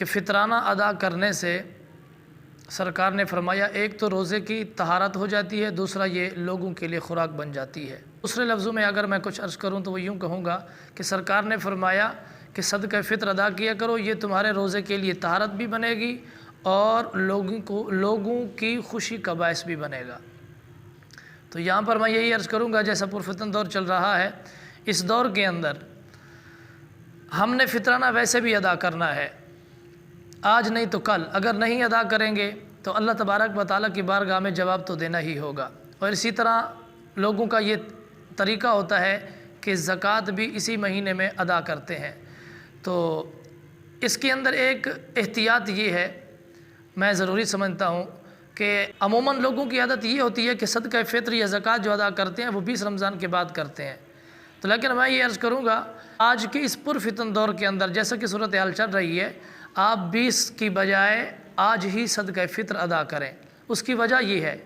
کہ فطرانہ ادا کرنے سے سرکار نے فرمایا ایک تو روزے کی طہارت ہو جاتی ہے، دوسرا یہ لوگوں کے لیے خوراک بن جاتی ہے۔ دوسرے لفظوں میں اگر میں کچھ عرض کروں تو وہ یوں کہوں گا کہ سرکار نے فرمایا کہ صدقہ فطر ادا کیا کرو، یہ تمہارے روزے کے لیے طہارت بھی بنے گی اور لوگوں کی خوشی کا باعث بھی بنے گا۔ تو یہاں پر میں یہی عرض کروں گا، جیسا پرفتن دور چل رہا ہے، اس دور کے اندر ہم نے فطرانہ ویسے بھی ادا کرنا ہے، آج نہیں تو کل۔ اگر نہیں ادا کریں گے تو اللہ تبارک و تعالیٰ کی بارگاہ میں جواب تو دینا ہی ہوگا۔ اور اسی طرح لوگوں کا یہ طریقہ ہوتا ہے کہ زکوٰۃ بھی اسی مہینے میں ادا کرتے ہیں۔ تو اس کے اندر ایک احتیاط یہ ہے، میں ضروری سمجھتا ہوں کہ عموماً لوگوں کی عادت یہ ہوتی ہے کہ صدقہ فطر یا زکوٰۃ جو ادا کرتے ہیں وہ 20 رمضان کے بعد کرتے ہیں۔ تو لیکن میں یہ عرض کروں گا آج کے اس پرفتن دور کے اندر جیسا کہ صورتحال چل رہی ہے، آپ 20 کی بجائے آج ہی صدقہ فطر ادا کریں۔ اس کی وجہ یہ ہے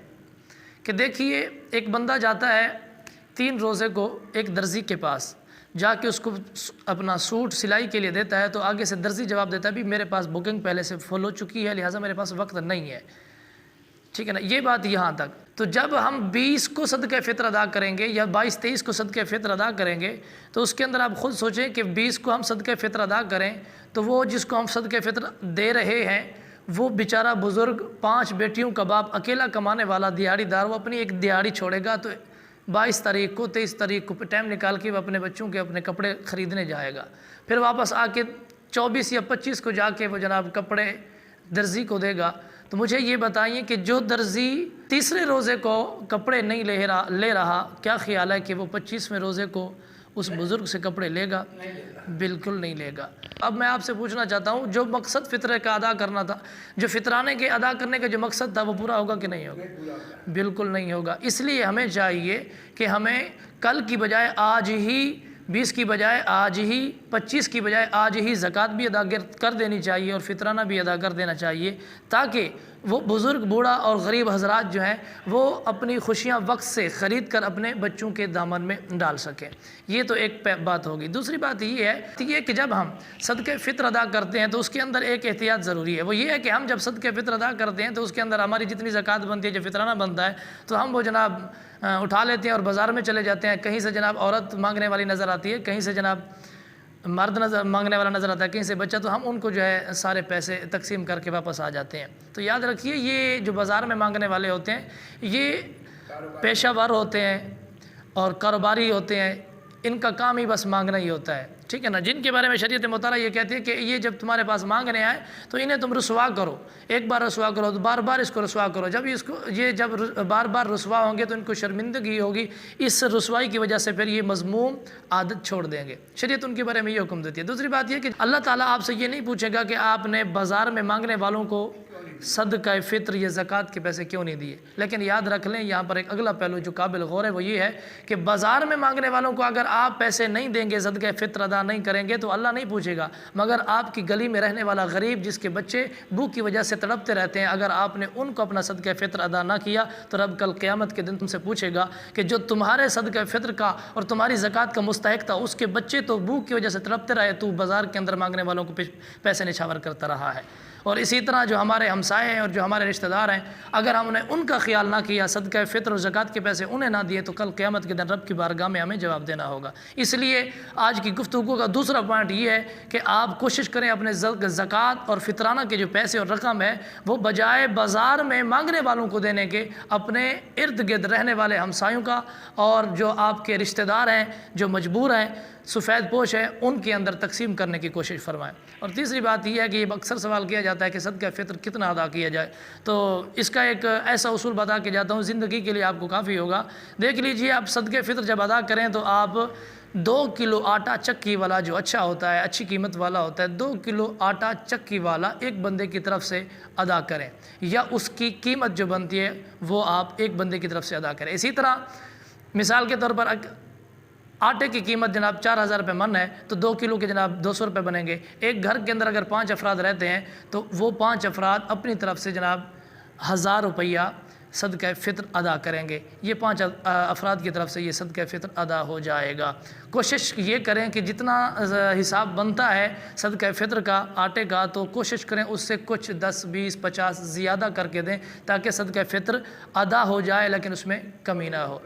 کہ دیکھیے ایک بندہ جاتا ہے 3 روزے کو ایک درزی کے پاس، جا کے اس کو اپنا سوٹ سلائی کے لیے دیتا ہے، تو آگے سے درزی جواب دیتا ہے بھی میرے پاس بکنگ پہلے سے فل ہو چکی ہے، لہٰذا میرے پاس وقت نہیں ہے، ٹھیک ہے نا، یہ بات یہاں تک۔ تو جب ہم 20 کو صدقہ فطر ادا کریں گے یا 22-23 کو صدقہ فطر ادا کریں گے تو اس کے اندر آپ خود سوچیں کہ 20 کو ہم صدقہ فطر ادا کریں تو وہ جس کو ہم صدقہ فطر دے رہے ہیں وہ بیچارہ بزرگ 5 بیٹیوں کا باپ اکیلا کمانے والا دیہڑی دار، وہ اپنی ایک دیہڑی چھوڑے گا تو 22 تاریخ کو 23 تاریخ کو ٹائم نکال کے وہ اپنے بچوں کے اپنے کپڑے خریدنے جائے گا، پھر واپس آ کے 24 یا 25 کو جا کے وہ جناب کپڑے درزی کو دے گا۔ تو مجھے یہ بتائیے کہ جو درزی تیسرے روزے کو کپڑے نہیں لے رہا، کیا خیال ہے کہ وہ 25ویں روزے کو اس بزرگ سے کپڑے لے گا؟ بالکل نہیں لے گا۔ اب میں آپ سے پوچھنا چاہتا ہوں جو مقصد فطرے کا ادا کرنا تھا، جو فطرانے کے ادا کرنے کا جو مقصد تھا وہ پورا ہوگا کہ نہیں ہوگا؟ بالکل نہیں ہوگا۔ اس لیے ہمیں چاہیے کہ ہمیں کل کی بجائے آج ہی 20 کی بجائے آج ہی 25 کی بجائے آج ہی زکوٰۃ بھی ادا کر دینی چاہیے اور فطرانہ بھی ادا کر دینا چاہیے، تاکہ وہ بزرگ بوڑھا اور غریب حضرات جو ہیں وہ اپنی خوشیاں وقت سے خرید کر اپنے بچوں کے دامن میں ڈال سکیں۔ یہ تو ایک بات ہوگی۔ دوسری بات یہ ہے کہ جب ہم صدقہ فطر ادا کرتے ہیں تو اس کے اندر ایک احتیاط ضروری ہے، وہ یہ ہے کہ ہم جب صدقہ فطر ادا کرتے ہیں تو اس کے اندر ہماری جتنی زکوٰۃ بنتی ہے، جو فطرانہ بنتا ہے، تو ہم وہ جناب اٹھا لیتے ہیں اور بازار میں چلے جاتے ہیں۔ کہیں سے جناب عورت مانگنے والی نظر آتی ہے، کہیں سے جناب مرد مانگنے والا نظر آتا ہے، کہیں سے بچہ، تو ہم ان کو جو ہے سارے پیسے تقسیم کر کے واپس آ جاتے ہیں۔ تو یاد رکھیے یہ جو بازار میں مانگنے والے ہوتے ہیں یہ پیشہ ور ہوتے ہیں اور کاروباری ہوتے ہیں، ان کا کام ہی بس مانگنا ہی ہوتا ہے، ٹھیک ہے نا، جن کے بارے میں شریعت مطالعہ یہ کہتی ہے کہ یہ جب تمہارے پاس مانگنے آئے تو انہیں تم رسوا کرو، ایک بار رسوا کرو تو بار بار اس کو رسوا کرو، جب بار بار رسوا ہوں گے تو ان کو شرمندگی ہوگی، اس رسوائی کی وجہ سے پھر یہ مذموم عادت چھوڑ دیں گے۔ شریعت ان کے بارے میں یہ حکم دیتی ہے۔ دوسری بات یہ کہ اللہ تعالیٰ آپ سے یہ نہیں پوچھے گا کہ آپ نے بازار میں مانگنے والوں کو صدقہ فطر یا زکوٰۃ کے پیسے کیوں نہیں دیے، لیکن یاد رکھ لیں یہاں پر ایک اگلا پہلو جو قابل غور ہے وہ یہ ہے کہ بازار میں مانگنے والوں کو اگر آپ پیسے نہیں دیں گے، صدقہ فطر ادا نہیں کریں گے تو اللہ نہیں پوچھے گا، مگر آپ کی گلی میں رہنے والا غریب جس کے بچے بھوک کی وجہ سے تڑپتے رہتے ہیں، اگر آپ نے ان کو اپنا صدقہ فطر ادا نہ کیا تو رب کل قیامت کے دن تم سے پوچھے گا کہ جو تمہارے صدقہ فطر کا اور تمہاری زکوٰۃ کا مستحق تھا اس کے بچے تو بھوک کی وجہ سے تڑپتے رہے، تو بازار کے اندر مانگنے والوں کو پیسے نچھاور کرتا رہا ہے۔ اور اسی طرح جو ہمارے ہمسائے ہیں اور جو ہمارے رشتہ دار ہیں، اگر ہم نے ان کا خیال نہ کیا، صدقہ فطر اور زکوٰۃ کے پیسے انہیں نہ دیے، تو کل قیامت کے دن رب کی بارگاہ میں ہمیں جواب دینا ہوگا۔ اس لیے آج کی گفتگو کا دوسرا پوائنٹ یہ ہے کہ آپ کوشش کریں اپنے زکوٰۃ اور فطرانہ کے جو پیسے اور رقم ہے وہ بجائے بازار میں مانگنے والوں کو دینے کے اپنے ارد گرد رہنے والے ہمسایوں کا اور جو آپ کے رشتہ دار ہیں جو مجبور ہیں، سفید پوش ہے، ان کے اندر تقسیم کرنے کی کوشش فرمائیں۔ اور تیسری بات یہ ہے کہ یہ اکثر سوال کیا جاتا ہے کہ صدقہ فطر کتنا ادا کیا جائے، تو اس کا ایک ایسا اصول بتا کے جاتا ہوں، زندگی کے لیے آپ کو کافی ہوگا۔ دیکھ لیجئے آپ صدقہ فطر جب ادا کریں تو آپ 2 کلو آٹا چکی والا جو اچھا ہوتا ہے، اچھی قیمت والا ہوتا ہے، 2 کلو آٹا چکی والا ایک بندے کی طرف سے ادا کریں، یا اس کی قیمت جو بنتی ہے وہ آپ ایک بندے کی طرف سے ادا کریں۔ اسی طرح مثال کے طور پر آٹے کی قیمت جناب 4000 روپے من ہے تو 2 کلو کے جناب 200 روپے بنیں گے۔ ایک گھر کے اندر اگر 5 افراد رہتے ہیں تو وہ 5 افراد اپنی طرف سے جناب 1000 روپیہ صدقہ فطر ادا کریں گے۔ یہ 5 افراد کی طرف سے یہ صدقہ فطر ادا ہو جائے گا۔ کوشش یہ کریں کہ جتنا حساب بنتا ہے صدقہ فطر کا آٹے کا، تو کوشش کریں اس سے کچھ 10 20 50 زیادہ کر کے دیں، تاکہ صدقہ فطر ادا ہو جائے لیکن اس میں کمی نہ ہو۔